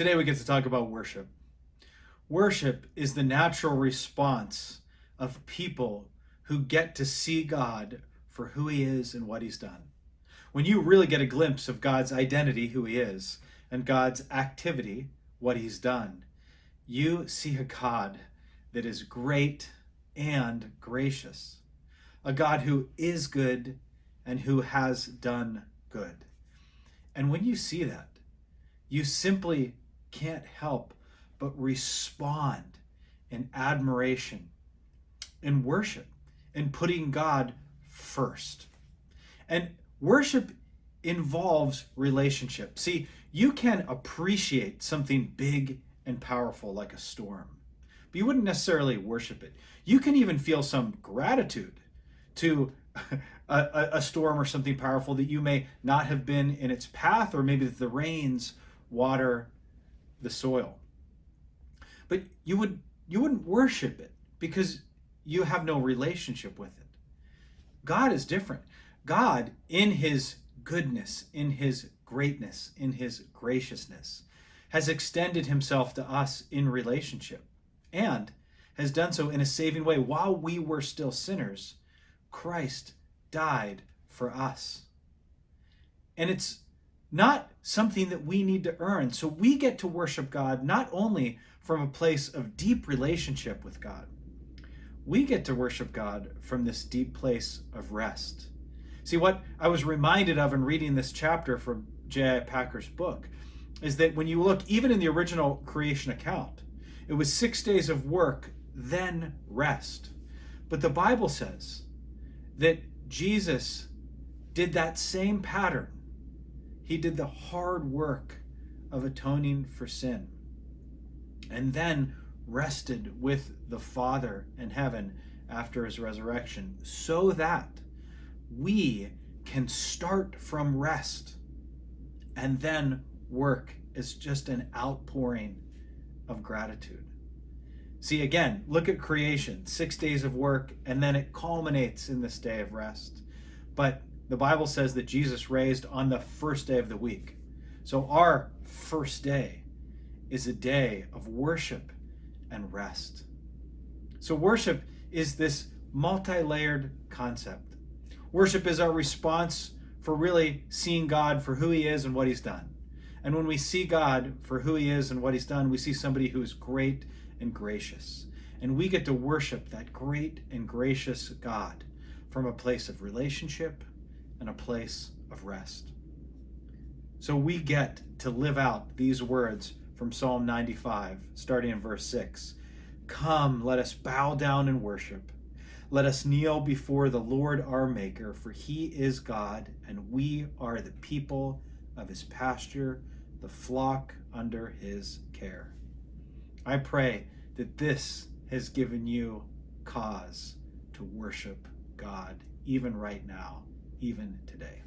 Today we get to talk about worship. Worship is the natural response of people who get to see God for who he is and what he's done. When you really get a glimpse of God's identity, who he is, and God's activity, what he's done, you see a God that is great and gracious, a God who is good and who has done good. And when you see that, you simply can't help but respond in admiration, in worship, in putting God first. And worship involves relationship. See, you can appreciate something big and powerful like a storm, but you wouldn't necessarily worship it. You can even feel some gratitude to a storm or something powerful that you may not have been in its path, or maybe that the rains water the soil. But you wouldn't worship it because you have no relationship with it. God is different. God, in his goodness, in his greatness, in his graciousness, has extended himself to us in relationship and has done so in a saving way. While we were still sinners, Christ died for us. And it's not something that we need to earn. So we get to worship God not only from a place of deep relationship with God, we get to worship God from this deep place of rest. See, what I was reminded of in reading this chapter from J.I. Packer's book is that when you look, even in the original creation account, it was 6 days of work, then rest. But the Bible says that Jesus did that same pattern. He did the hard work of atoning for sin and then rested with the Father in heaven after his resurrection, so that we can start from rest and then work is just an outpouring of gratitude. See, again, look at creation, 6 days of work, and then it culminates in this day of rest. But the Bible says that Jesus raised on the first day of the week. So our first day is a day of worship and rest. So worship is this multi-layered concept. Worship is our response for really seeing God for who he is and what he's done. And when we see God for who he is and what he's done, we see somebody who is great and gracious. And we get to worship that great and gracious God from a place of relationship and a place of rest. So we get to live out these words from Psalm 95, starting in verse 6. Come, let us bow down and worship. Let us kneel before the Lord our Maker, for he is God, and we are the people of his pasture, the flock under his care. I pray that this has given you cause to worship God, even right now, even today.